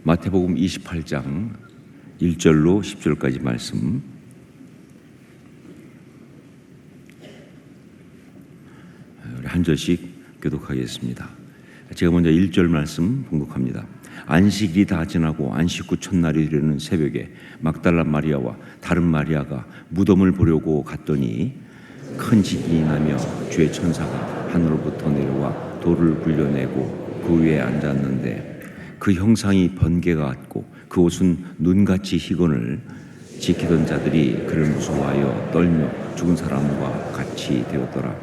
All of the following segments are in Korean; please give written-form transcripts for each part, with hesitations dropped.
마태복음 28장 1절로 10절까지 말씀, 우리 한 절씩 교독하겠습니다. 제가 먼저 1절 말씀 봉독합니다. 안식일이 다 지나고 안식 후 첫날이 되는 새벽에 막달라 마리아와 다른 마리아가 무덤을 보려고 갔더니 큰 지진이 나며 주의 천사가 하늘로부터 내려와 돌을 굴려내고 그 위에 앉았는데 그 형상이 번개가 같고 그 옷은 눈같이 희건을 지키던 자들이 그를 무서워하여 떨며 죽은 사람과 같이 되었더라.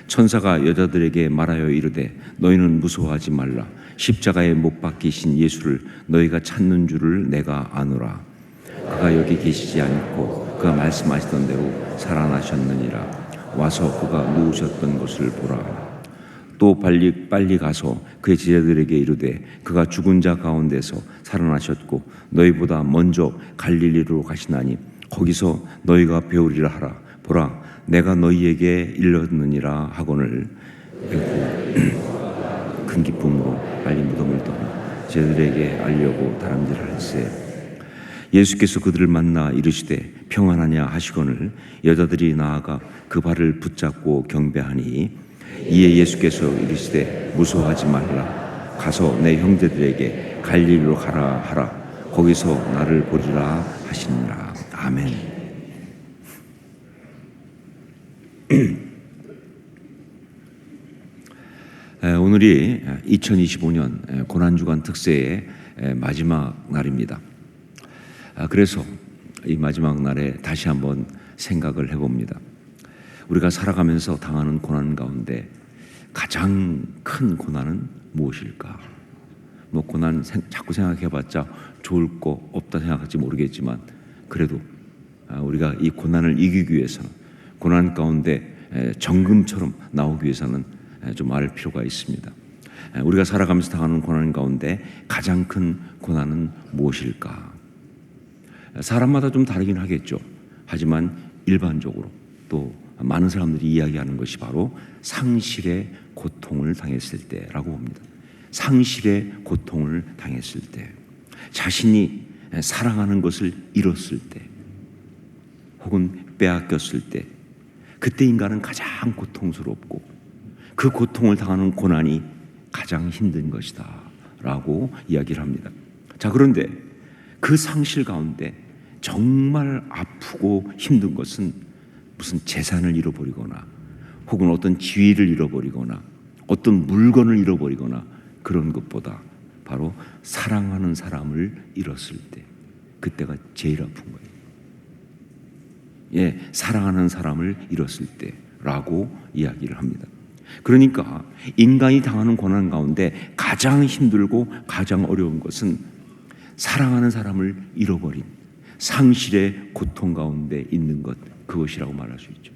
천사가 여자들에게 말하여 이르되 너희는 무서워하지 말라. 십자가에 못 박히신 예수를 너희가 찾는 줄을 내가 아노라. 그가 여기 계시지 않고 그가 말씀하시던 대로 살아나셨느니라. 와서 그가 누우셨던 것을 보라. 또 빨리 가서 그의 제자들에게 이르되 그가 죽은 자 가운데서 살아나셨고 너희보다 먼저 갈릴리로 가시나니 거기서 너희가 배우리라 하라. 보라, 내가 너희에게 일렀느니라 하거늘. 큰 기쁨으로 빨리 무덤을 떠나 제자들에게 알려고 다람질할세. 예수께서 그들을 만나 이르시되 평안하냐 하시거늘 여자들이 나아가 그 발을 붙잡고 경배하니 이에 예수께서 이르시되 무서워하지 말라. 가서 내 형제들에게 갈릴리로 가라 하라. 거기서 나를 보리라 하시니라. 아멘. 오늘이 2025년 고난주간 특세의 마지막 날입니다. 그래서 이 마지막 날에 다시 한번 생각을 해봅니다. 우리가 살아가면서 당하는 고난 가운데 가장 큰 고난은 무엇일까? 고난 자꾸 생각해봤자 좋을 거 없다 생각할지 모르겠지만 그래도 우리가 이 고난을 이기기 위해서는, 고난 가운데 정금처럼 나오기 위해서는 좀 알 필요가 있습니다. 우리가 살아가면서 당하는 고난 가운데 가장 큰 고난은 무엇일까? 사람마다 좀 다르긴 하겠죠. 하지만 일반적으로 또 많은 사람들이 이야기하는 것이 바로 상실의 고통을 당했을 때라고 봅니다. 상실의 고통을 당했을 때, 자신이 사랑하는 것을 잃었을 때, 혹은 빼앗겼을 때, 그때 인간은 가장 고통스럽고 그 고통을 당하는 고난이 가장 힘든 것이다 라고 이야기를 합니다. 자, 그런데 그 상실 가운데 정말 아프고 힘든 것은 무슨 재산을 잃어버리거나 혹은 어떤 지위를 잃어버리거나 어떤 물건을 잃어버리거나 그런 것보다 바로 사랑하는 사람을 잃었을 때, 그때가 제일 아픈 거예요. 사랑하는 사람을 잃었을 때라고 이야기를 합니다. 그러니까 인간이 당하는 고난 가운데 가장 힘들고 가장 어려운 것은 사랑하는 사람을 잃어버린 상실의 고통 가운데 있는 것, 그것이라고 말할 수 있죠.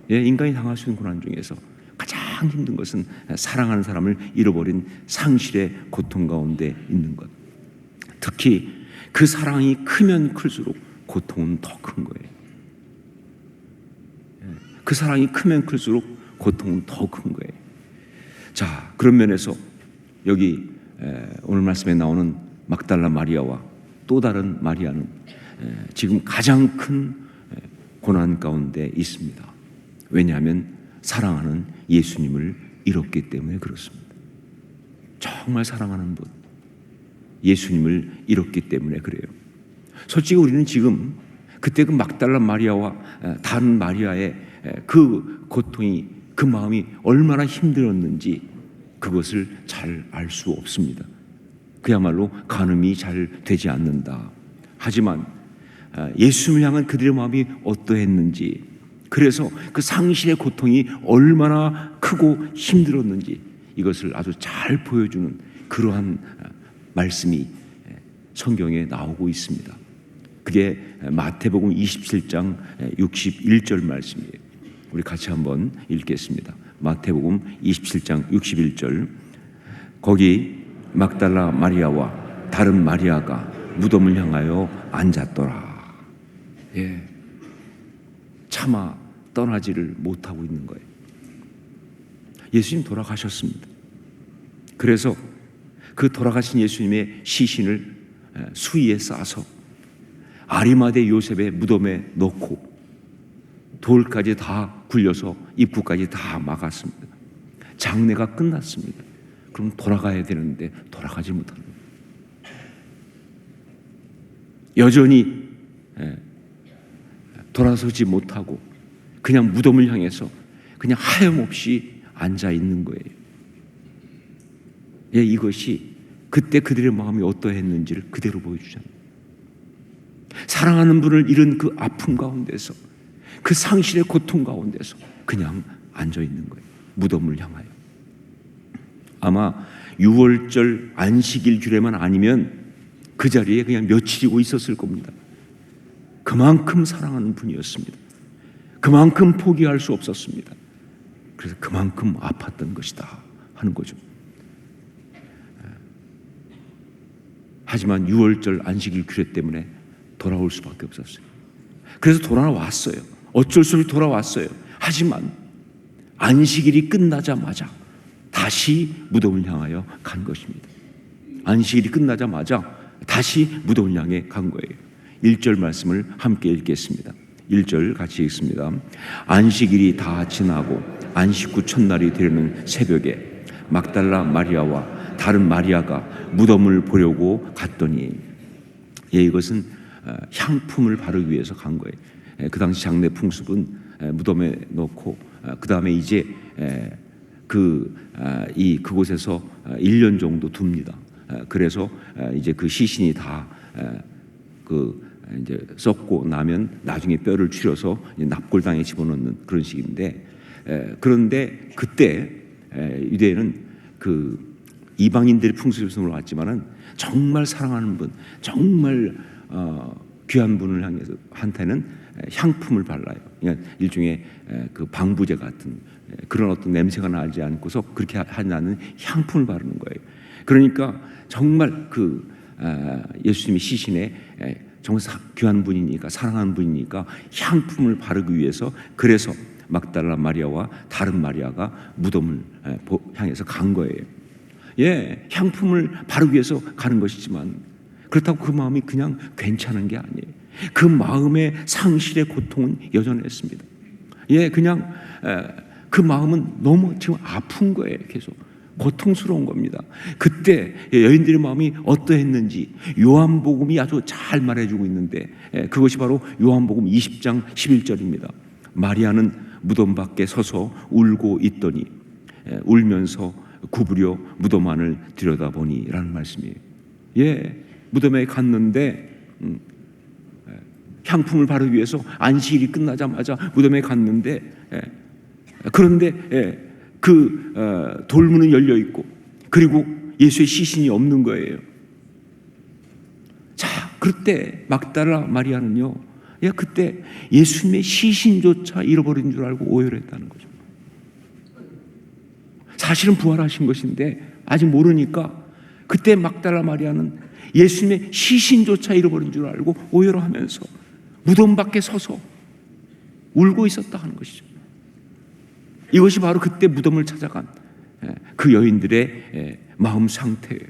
인간이 당할 수 있는 고난 중에서 가장 힘든 것은 사랑하는 사람을 잃어버린 상실의 고통 가운데 있는 것. 특히 그 사랑이 크면 클수록 고통은 더 큰 거예요. 그 사랑이 크면 클수록 고통은 더 큰 거예요. 자, 그런 면에서 여기 오늘 말씀에 나오는 막달라 마리아와 또 다른 마리아는 지금 가장 큰 고난 가운데 있습니다. 왜냐하면 사랑하는 예수님을 잃었기 때문에 그렇습니다. 정말 사랑하는 분, 예수님을 잃었기 때문에 그래요. 솔직히 우리는 지금 그때 그 막달라 마리아와 다른 마리아의 그 고통이, 그 마음이 얼마나 힘들었는지 그것을 잘 알 수 없습니다. 그야말로 가늠이 잘 되지 않는다. 하지만 예수님을 향한 그들의 마음이 어떠했는지, 그래서 그 상실의 고통이 얼마나 크고 힘들었는지 이것을 아주 잘 보여주는 그러한 말씀이 성경에 나오고 있습니다. 그게 마태복음 27장 61절 말씀이에요. 우리 같이 한번 읽겠습니다. 마태복음 27장 61절. 거기 막달라 마리아와 다른 마리아가 무덤을 향하여 앉았더라. 차마 떠나지를 못하고 있는 거예요. 예수님 돌아가셨습니다. 그래서 그 돌아가신 예수님의 시신을 수위에 싸서 아리마대 요셉의 무덤에 넣고 돌까지 다 굴려서 입구까지 다 막았습니다. 장례가 끝났습니다. 그럼 돌아가야 되는데 돌아가지 못합니다. 여전히 돌아서지 못하고 그냥 무덤을 향해서 그냥 하염없이 앉아 있는 거예요. 이것이 그때 그들의 마음이 어떠했는지를 그대로 보여주잖아요. 사랑하는 분을 잃은 그 아픔 가운데서, 그 상실의 고통 가운데서 그냥 앉아 있는 거예요. 무덤을 향하여. 아마 6월절 안식일 주례만 아니면 그 자리에 그냥 며칠이고 있었을 겁니다. 그만큼 사랑하는 분이었습니다. 그만큼 포기할 수 없었습니다. 그래서 그만큼 아팠던 것이다 하는 거죠. 하지만 6월절 안식일 규례 때문에 돌아올 수밖에 없었어요. 그래서 돌아왔어요. 어쩔 수 없이 돌아왔어요. 하지만 안식일이 끝나자마자 다시 무덤을 향하여 간 것입니다. 안식일이 끝나자마자 다시 무덤을 향해 간 거예요. 1절 말씀을 함께 읽겠습니다. 1절 같이 읽습니다. 안식일이 다 지나고 안식 후 첫날이 되는 새벽에 막달라 마리아와 다른 마리아가 무덤을 보려고 갔더니, 이것은 향품을 바르기 위해서 간 거예요. 그 당시 장례 풍습은 무덤에 넣고 그 다음에 이제 그곳에서 1년 정도 둡니다. 그래서 이제 그 시신이 다 이제 썩고 나면 나중에 뼈를 추려서 납골당에 집어넣는 그런 식인데, 그런데 그때 유대인은 그 이방인들의 풍습으로 왔지만은 정말 사랑하는 분, 정말 귀한 분을 향해서 한테는 향품을 발라요. 그러니까 일종의 그 방부제 같은 그런 어떤 냄새가 나지 않고서 그렇게 하는 향품을 바르는 거예요. 그러니까 정말 그 예수님의 시신에 정말 귀한 분이니까, 사랑하는 분이니까 향품을 바르기 위해서, 그래서 막달라 마리아와 다른 마리아가 무덤을 향해서 간 거예요. 향품을 바르기 위해서 가는 것이지만 그렇다고 그 마음이 그냥 괜찮은 게 아니에요. 그 마음의 상실의 고통은 여전했습니다. 그냥 그 마음은 너무 지금 아픈 거예요. 계속 고통스러운 겁니다. 그때 여인들의 마음이 어떠했는지 요한복음이 아주 잘 말해주고 있는데, 그것이 바로 요한복음 20장 11절입니다. 마리아는 무덤 밖에 서서 울고 있더니 울면서 구부려 무덤 안을 들여다보니 라는 말씀이에요. 무덤에 갔는데 향품을 바르기 위해서 안식일이 끝나자마자 무덤에 갔는데, 그런데 그 돌문은 열려 있고 그리고 예수의 시신이 없는 거예요. 자, 그때 막달라 마리아는요, 그때 예수님의 시신조차 잃어버린 줄 알고 오해를 했다는 거죠. 사실은 부활하신 것인데 아직 모르니까 그때 막달라 마리아는 예수님의 시신조차 잃어버린 줄 알고 오해를 하면서 무덤 밖에 서서 울고 있었다 하는 것이죠. 이것이 바로 그때 무덤을 찾아간 그 여인들의 마음 상태예요.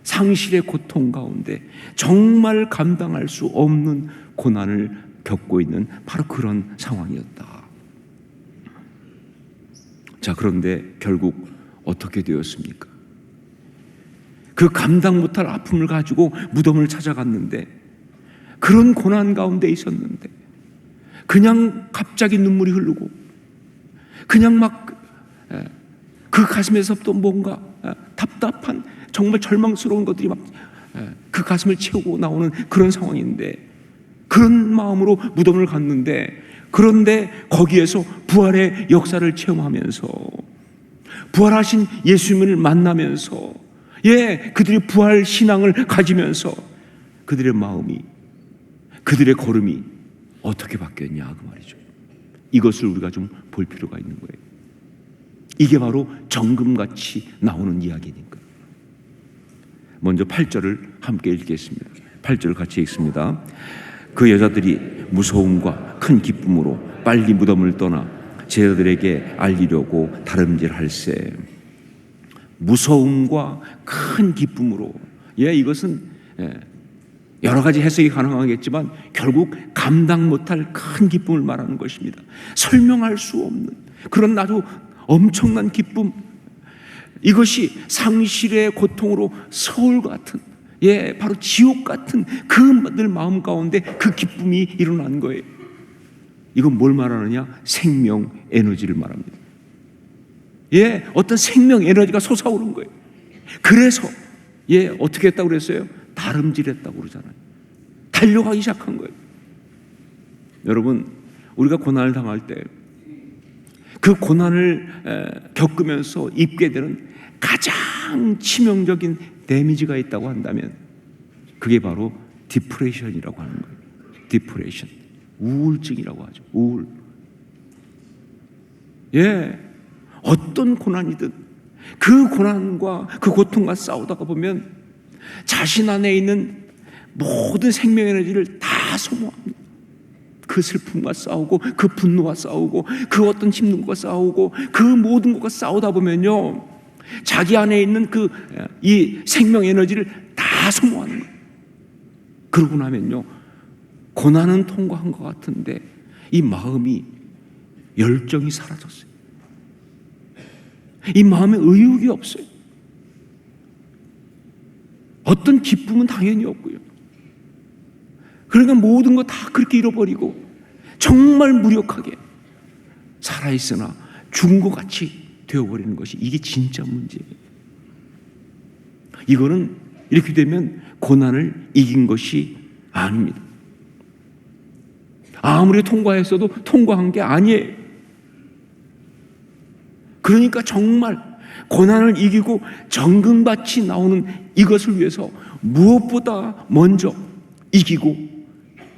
상실의 고통 가운데 정말 감당할 수 없는 고난을 겪고 있는 바로 그런 상황이었다. 자, 그런데 결국 어떻게 되었습니까? 그 감당 못할 아픔을 가지고 무덤을 찾아갔는데, 그런 고난 가운데 있었는데 그냥 갑자기 눈물이 흐르고 그냥 막 그 가슴에서부터 뭔가 답답한, 정말 절망스러운 것들이 막 그 가슴을 채우고 나오는 그런 상황인데, 그런 마음으로 무덤을 갔는데, 그런데 거기에서 부활의 역사를 체험하면서 부활하신 예수님을 만나면서 그들이 부활 신앙을 가지면서 그들의 마음이, 그들의 걸음이 어떻게 바뀌었냐 그 말이죠. 이것을 우리가 좀 볼 필요가 있는 거예요. 이게 바로 정금같이 나오는 이야기니까. 먼저 8절을 함께 읽겠습니다. 8절 같이 읽습니다. 그 여자들이 무서움과 큰 기쁨으로 빨리 무덤을 떠나 제자들에게 알리려고 다름질할세. 무서움과 큰 기쁨으로, 이것은 여러 가지 해석이 가능하겠지만 결국 감당 못할 큰 기쁨을 말하는 것입니다. 설명할 수 없는 그런 아주 엄청난 기쁨, 이것이 상실의 고통으로 서울 같은, 바로 지옥 같은 그들 마음 가운데 그 기쁨이 일어난 거예요. 이건 뭘 말하느냐? 생명 에너지를 말합니다. 어떤 생명 에너지가 솟아오른 거예요. 그래서 어떻게 했다고 그랬어요? 다름질했다고 그러잖아요. 달려가기 시작한 거예요. 여러분, 우리가 고난을 당할 때 그 고난을 겪으면서 입게 되는 가장 치명적인 데미지가 있다고 한다면 그게 바로 디프레션이라고 하는 거예요. 디프레션, 우울증이라고 하죠. 우울. 어떤 고난이든 그 고난과 그 고통과 싸우다가 보면 자신 안에 있는 모든 생명 에너지를 다 소모합니다. 그 슬픔과 싸우고, 그 분노와 싸우고, 그 어떤 힘든과 싸우고, 그 모든 것과 싸우다 보면요, 자기 안에 있는 이 생명 에너지를 다 소모하는 거예요. 그러고 나면요, 고난은 통과한 것 같은데 이 마음이, 열정이 사라졌어요. 이 마음에 의욕이 없어요. 어떤 기쁨은 당연히 없고요. 그러니까 모든 거 다 그렇게 잃어버리고 정말 무력하게 살아있으나 죽은 것 같이 되어버리는 것이, 이게 진짜 문제예요. 이거는 이렇게 되면 고난을 이긴 것이 아닙니다. 아무리 통과했어도 통과한 게 아니에요. 그러니까 정말 고난을 이기고 정금같이 나오는 이것을 위해서 무엇보다 먼저 이기고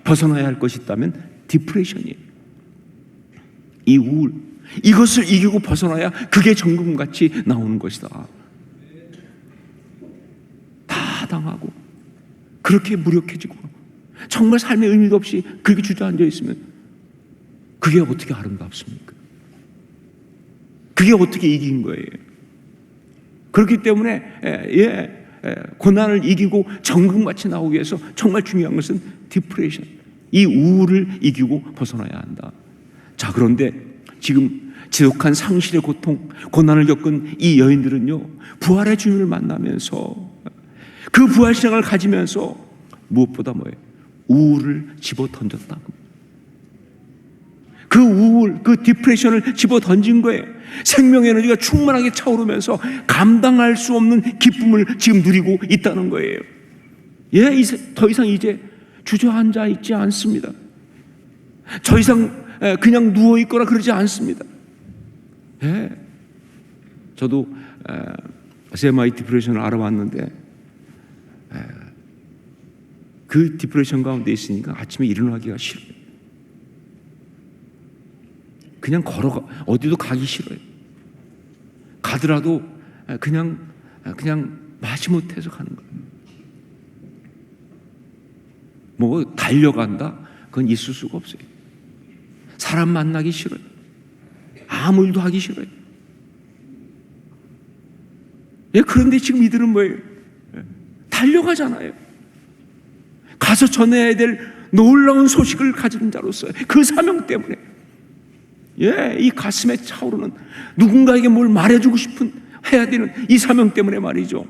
벗어나야 할 것이 있다면 디프레션이에요. 이 우울, 이것을 이기고 벗어나야 그게 정금같이 나오는 것이다. 다 당하고 그렇게 무력해지고 정말 삶의 의미도 없이 그렇게 주저앉아 있으면 그게 어떻게 아름답습니까? 그게 어떻게 이긴 거예요? 그렇기 때문에 고난을 이기고 정금같이 나오기 위해서 정말 중요한 것은 디프레션, 이 우울을 이기고 벗어나야 한다. 자, 그런데 지금 지독한 상실의 고통, 고난을 겪은 이 여인들은요, 부활의 주님을 만나면서 그 부활 신앙을 가지면서 무엇보다 뭐예요? 우울을 집어 던졌다. 그 우울, 그 디프레션을 집어 던진 거예요. 생명 에너지가 충만하게 차오르면서 감당할 수 없는 기쁨을 지금 누리고 있다는 거예요. 더 이상 이제 주저앉아 있지 않습니다. 더 이상 그냥 누워 있거나 그러지 않습니다. 저도 세마이 디프레션을 알아봤는데 그 디프레션 가운데 있으니까 아침에 일어나기가 싫어요. 그냥 걸어가, 어디도 가기 싫어요. 가더라도 그냥 마지못해서 가는 거예요. 뭐 달려간다? 그건 있을 수가 없어요. 사람 만나기 싫어요. 아무 일도 하기 싫어요. 그런데 지금 이들은 뭐예요? 달려가잖아요. 가서 전해야 될 놀라운 소식을 가진 자로서 그 사명 때문에, 이 가슴에 차오르는, 누군가에게 뭘 말해주고 싶은, 해야 되는 이 사명 때문에 말이죠.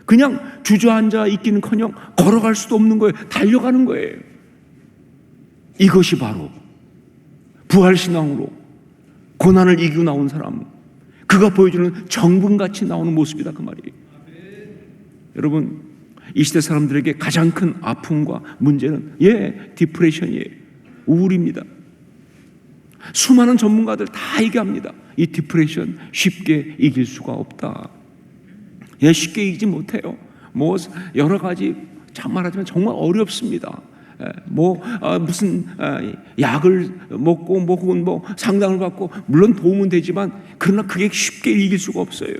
그냥 주저앉아 있기는커녕 걸어갈 수도 없는 거예요. 달려가는 거예요. 이것이 바로 부활신앙으로 고난을 이기고 나온 사람, 그가 보여주는 정금같이 나오는 모습이다, 그 말이에요. 여러분, 이 시대 사람들에게 가장 큰 아픔과 문제는 디프레션이에요. 우울입니다. 수많은 전문가들 다 얘기합니다. 이 디프레션 쉽게 이길 수가 없다. 쉽게 이기지 못해요. 뭐 여러 가지 말하자면 정말 어렵습니다. 무슨 약을 먹고 혹은 상담을 받고 물론 도움은 되지만 그러나 그게 쉽게 이길 수가 없어요.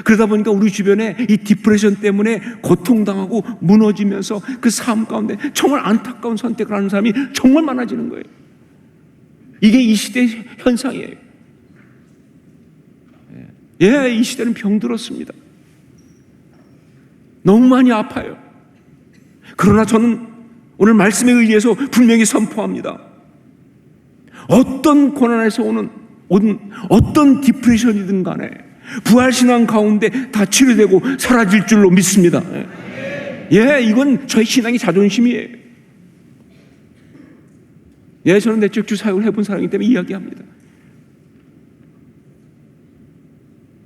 그러다 보니까 우리 주변에 이 디프레션 때문에 고통당하고 무너지면서 그 삶 가운데 정말 안타까운 선택을 하는 사람이 정말 많아지는 거예요. 이게 이 시대의 현상이에요. 예, 이 시대는 병들었습니다. 너무 많이 아파요. 그러나 저는 오늘 말씀에 의해서 분명히 선포합니다. 어떤 고난에서 오는 어떤 디프레션이든 간에 부활신앙 가운데 다 치료되고 사라질 줄로 믿습니다. 예, 이건 저희 신앙의 자존심이에요. 예, 저는 내적 주 사역을 해본 사람이기 때문에 이야기합니다.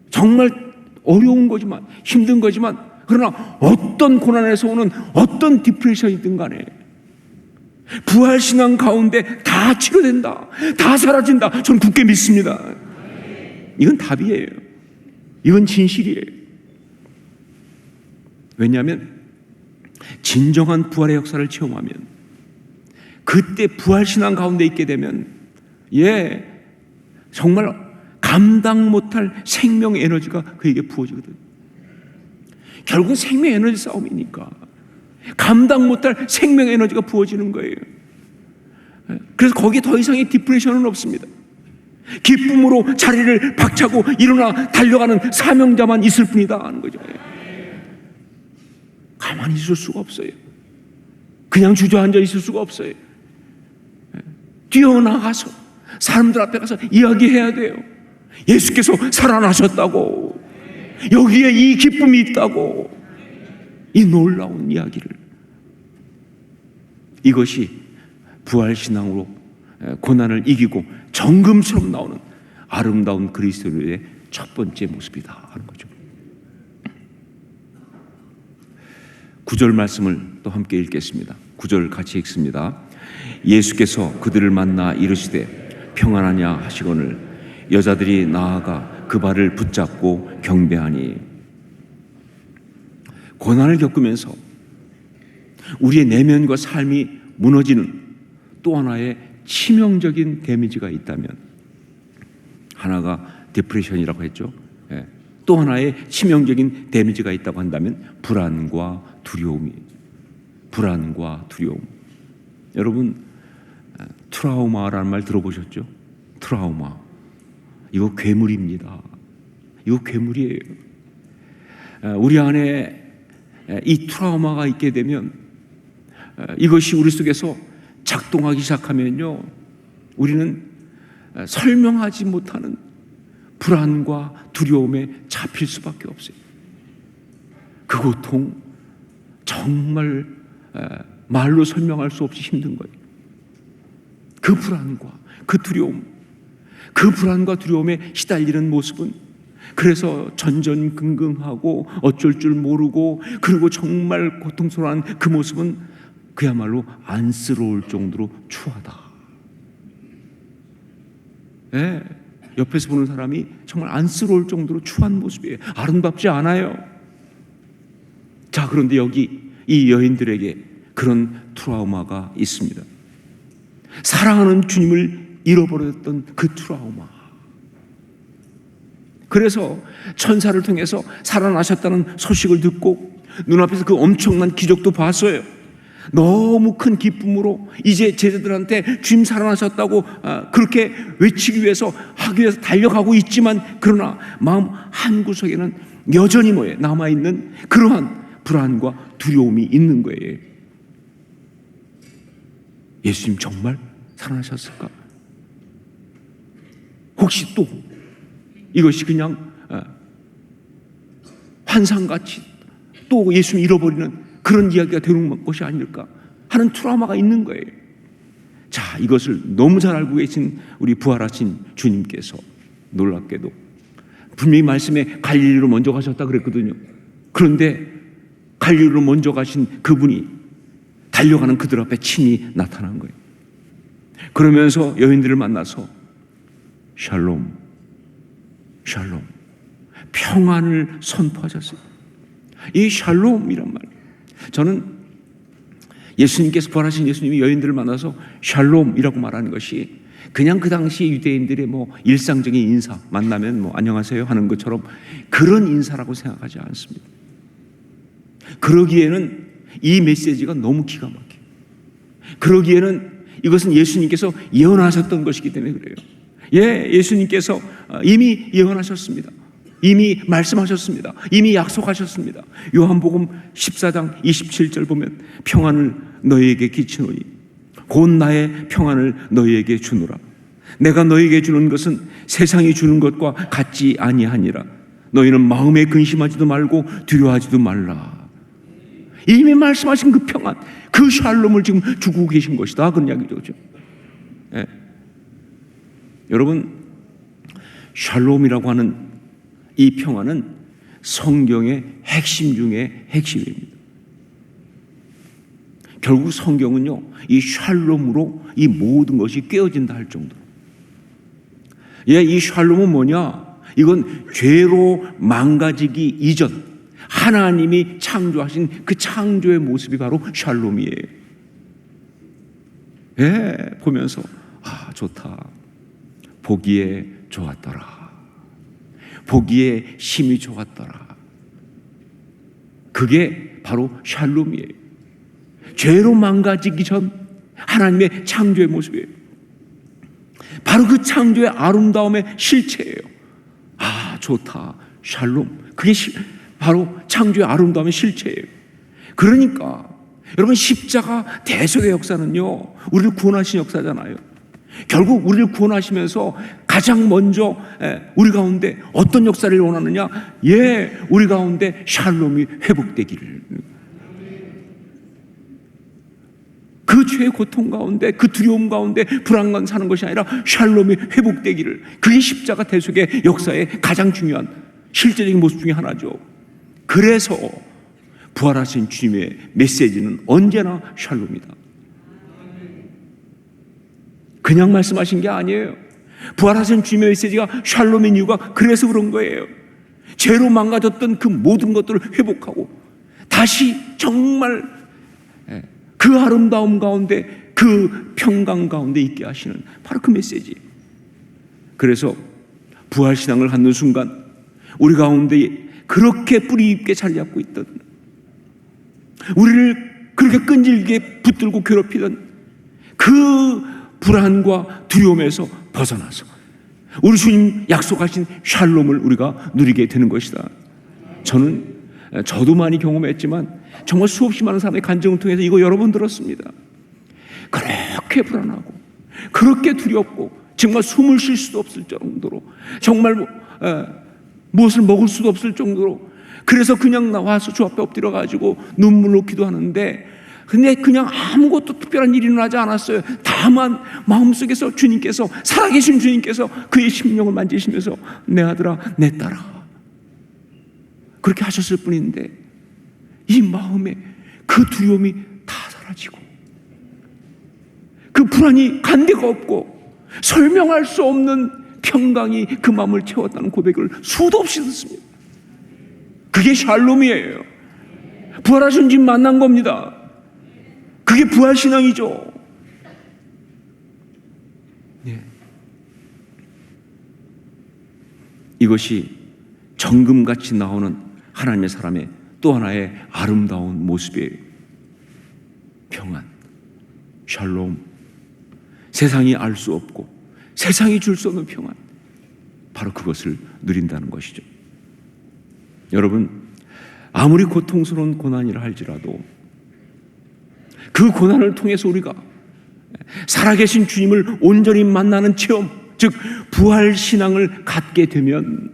정말 어려운 거지만, 힘든 거지만, 그러나 어떤 고난에서 오는 어떤 디프레션이든 간에 부활신앙 가운데 다 치료된다, 다 사라진다, 저는 굳게 믿습니다. 이건 답이에요. 이건 진실이에요. 왜냐하면 진정한 부활의 역사를 체험하면, 그때 부활신앙 가운데 있게 되면 예, 정말 감당 못할 생명 에너지가 그에게 부어지거든. 결국은 생명 에너지 싸움이니까 감당 못할 생명 에너지가 부어지는 거예요. 그래서 거기에 더 이상의 디프레션은 없습니다. 기쁨으로 자리를 박차고 일어나 달려가는 사명자만 있을 뿐이다 하는 거죠. 가만히 있을 수가 없어요. 그냥 주저앉아 있을 수가 없어요. 뛰어나가서 사람들 앞에 가서 이야기해야 돼요. 예수께서 살아나셨다고, 여기에 이 기쁨이 있다고, 이 놀라운 이야기를. 이것이 부활신앙으로 고난을 이기고 정금처럼 나오는 아름다운 그리스도의 첫 번째 모습이다 하는 거죠. 9절 말씀을 또 함께 읽겠습니다. 9절 같이 읽습니다. 예수께서 그들을 만나 이르시되 평안하냐 하시거늘 여자들이 나아가 그 발을 붙잡고 경배하니. 고난을 겪으면서 우리의 내면과 삶이 무너지는 또 하나의 치명적인 데미지가 있다면, 하나가 디프레션이라고 했죠. 또 하나의 치명적인 데미지가 있다고 한다면 불안과 두려움. 여러분, 트라우마라는 말 들어보셨죠? 트라우마. 이거 괴물입니다. 이거 괴물이에요. 우리 안에 이 트라우마가 있게 되면, 이것이 우리 속에서 작동하기 시작하면요, 우리는 설명하지 못하는 불안과 두려움에 잡힐 수밖에 없어요. 그 고통 정말 말로 설명할 수 없이 힘든 거예요. 그 불안과 그 두려움, 그 불안과 두려움에 시달리는 모습은, 그래서 전전긍긍하고 어쩔 줄 모르고, 그리고 정말 고통스러운 그 모습은 그야말로 안쓰러울 정도로 추하다. 예, 옆에서 보는 사람이 정말 안쓰러울 정도로 추한 모습이에요. 아름답지 않아요. 자, 그런데 여기 이 여인들에게 그런 트라우마가 있습니다. 사랑하는 주님을 잃어버렸던 그 트라우마. 그래서 천사를 통해서 살아나셨다는 소식을 듣고 눈앞에서 그 엄청난 기적도 봤어요. 너무 큰 기쁨으로 이제 제자들한테 주님 살아나셨다고 그렇게 외치기 위해서 하기 위해서 달려가고 있지만, 그러나 마음 한구석에는 여전히 남아있는 그러한 불안과 두려움이 있는 거예요. 예수님 정말 살아나셨을까? 혹시 또 이것이 그냥 환상같이 또 예수님 잃어버리는 그런 이야기가 되는 것이 아닐까 하는 트라우마가 있는 거예요. 자, 이것을 너무 잘 알고 계신 우리 부활하신 주님께서 놀랍게도 분명히 말씀에 갈릴리로 먼저 가셨다 그랬거든요. 그런데 갈릴리로 먼저 가신 그분이 달려가는 그들 앞에 친히 나타난 거예요. 그러면서 여인들을 만나서 샬롬, 샬롬, 평안을 선포하셨어요. 이 샬롬이란 말, 저는 예수님께서 부활하신 예수님이 여인들을 만나서 샬롬이라고 말하는 것이 그냥 그 당시 유대인들의 일상적인 인사, 만나면 안녕하세요 하는 것처럼 그런 인사라고 생각하지 않습니다. 그러기에는 이 메시지가 너무 기가 막혀요. 그러기에는 이것은 예수님께서 예언하셨던 것이기 때문에 그래요. 예, 예수님께서 이미 예언하셨습니다. 이미 말씀하셨습니다. 이미 약속하셨습니다. 요한복음 14장 27절 보면 평안을 너희에게 끼치노니 곧 나의 평안을 너희에게 주노라. 내가 너희에게 주는 것은 세상이 주는 것과 같지 아니하니라. 너희는 마음에 근심하지도 말고 두려워하지도 말라. 이미 말씀하신 그 평안, 그 샬롬을 지금 주고 계신 것이다. 그런 이야기죠. 예. 여러분, 샬롬이라고 하는 이 평안은 성경의 핵심 중에 핵심입니다. 결국 성경은요, 이 샬롬으로 이 모든 것이 깨어진다 할 정도로. 예, 이 샬롬은 뭐냐? 이건 죄로 망가지기 이전 하나님이 창조하신 그 창조의 모습이 바로 샬롬이에요. 예, 보면서 좋다. 보기에 좋았더라. 보기에 심히 좋았더라. 그게 바로 샬롬이에요. 죄로 망가지기 전 하나님의 창조의 모습이에요. 바로 그 창조의 아름다움의 실체예요. 좋다. 샬롬. 그게 바로 창조의 아름다움의 실체예요. 그러니까 여러분, 십자가 대속의 역사는요, 우리를 구원하신 역사잖아요. 결국 우리를 구원하시면서 가장 먼저 우리 가운데 어떤 역사를 원하느냐? 우리 가운데 샬롬이 회복되기를. 그 죄의 고통 가운데, 그 두려움 가운데 불안감 사는 것이 아니라 샬롬이 회복되기를. 그게 십자가 대속의 역사의 가장 중요한 실제적인 모습 중에 하나죠. 그래서 부활하신 주님의 메시지는 언제나 샬롬이다. 그냥 말씀하신 게 아니에요. 부활하신 주님의 메시지가 샬롬인 이유가 그래서 그런 거예요. 죄로 망가졌던 그 모든 것들을 회복하고 다시 정말 그 아름다움 가운데, 그 평강 가운데 있게 하시는 바로 그 메시지. 그래서 부활신앙을 갖는 순간 우리 가운데 그렇게 뿌리 깊게 자리 잡고 있던, 우리를 그렇게 끈질기게 붙들고 괴롭히던 그 불안과 두려움에서 벗어나서 우리 주님 약속하신 샬롬을 우리가 누리게 되는 것이다. 저도 많이 경험했지만 정말 수없이 많은 사람의 간증을 통해서 이거 여러 번 들었습니다. 그렇게 불안하고 그렇게 두렵고 정말 숨을 쉴 수도 없을 정도로, 정말 무엇을 먹을 수도 없을 정도로, 그래서 그냥 나와서 주 앞에 엎드려가지고 눈물로 기도하는데, 근데 그냥 아무것도 특별한 일이 일어나지 않았어요. 다만 마음속에서 주님께서, 살아계신 주님께서 그의 심령을 만지시면서 내 아들아, 내 딸아, 그렇게 하셨을 뿐인데 이 마음에 그 두려움이 다 사라지고 그 불안이 간데가 없고 설명할 수 없는 평강이 그 마음을 채웠다는 고백을 수도 없이 듣습니다. 그게 샬롬이에요. 부활하신 주님 만난 겁니다. 그게 부활신앙이죠. 이것이 정금같이 나오는 하나님의 사람의 또 하나의 아름다운 모습이에요. 평안, 샬롬. 세상이 알 수 없고 세상이 줄 수 없는 평안, 바로 그것을 누린다는 것이죠. 여러분, 아무리 고통스러운 고난이라 할지라도 그 고난을 통해서 우리가 살아계신 주님을 온전히 만나는 체험, 즉 부활신앙을 갖게 되면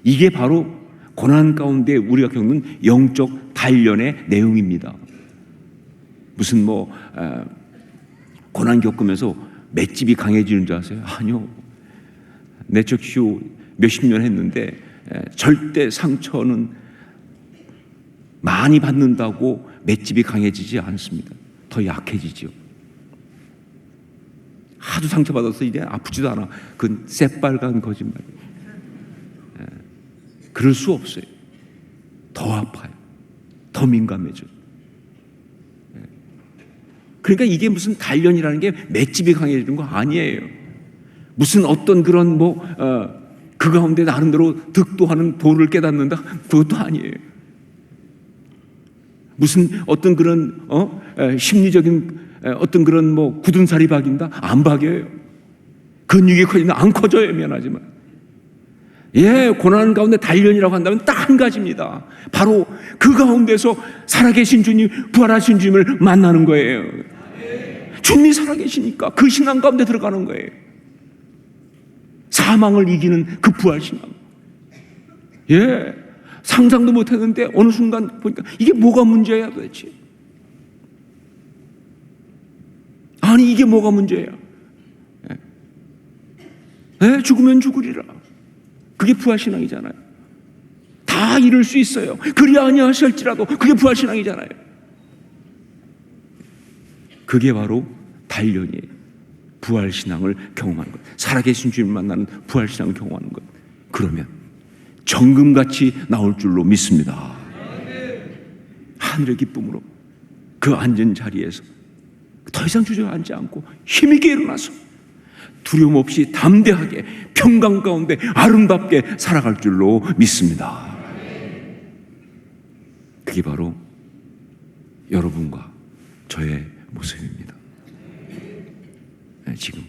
이게 바로 고난 가운데 우리가 겪는 영적 단련의 내용입니다. 무슨 고난 겪으면서 맷집이 강해지는 줄 아세요? 아니요. 내적 치유 몇십 년 했는데 절대 상처는 많이 받는다고 맷집이 강해지지 않습니다. 더 약해지죠. 하도 상처받아서 이제 아프지도 않아. 그건 새빨간 거짓말. 그럴 수 없어요. 더 아파요. 더 민감해져. 그러니까 이게 무슨 단련이라는 게 맷집이 강해지는 거 아니에요. 무슨 어떤 그런 그 가운데 나름대로 득도하는 도를 깨닫는다, 그것도 아니에요. 무슨 어떤 그런 심리적인 어떤 그런 굳은 살이 박인다, 안 박여요. 근육이 커진다, 안 커져요. 미안하지만 예, 고난 가운데 단련이라고 한다면 딱 한 가지입니다. 바로 그 가운데서 살아계신 주님, 부활하신 주님을 만나는 거예요. 주님이 살아계시니까 그 신앙 가운데 들어가는 거예요. 사망을 이기는 그 부활신앙. 예, 상상도 못했는데 어느 순간 보니까 이게 뭐가 문제야 도대체. 아니 이게 뭐가 문제야. 예, 죽으면 죽으리라. 그게 부활신앙이잖아요. 다 이룰 수 있어요. 그리 아니하실지라도 그게 부활신앙이잖아요. 그게 바로 단련이에요. 부활신앙을 경험하는 것. 살아계신 주님을 만나는 부활신앙을 경험하는 것. 그러면 정금같이 나올 줄로 믿습니다. 하늘의 기쁨으로 그 앉은 자리에서 더 이상 주저앉지 않고 힘있게 일어나서 두려움 없이 담대하게 평강 가운데 아름답게 살아갈 줄로 믿습니다. 그게 바로 여러분과 저의 모습입니다. 지금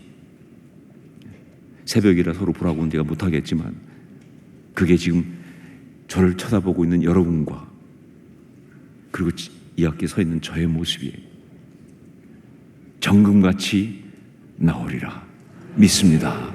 새벽이라 서로 보라고 온 제가 못하겠지만 그게 지금 저를 쳐다보고 있는 여러분과 그리고 이 앞에 서 있는 저의 모습이에요. 정금같이 나오리라 믿습니다.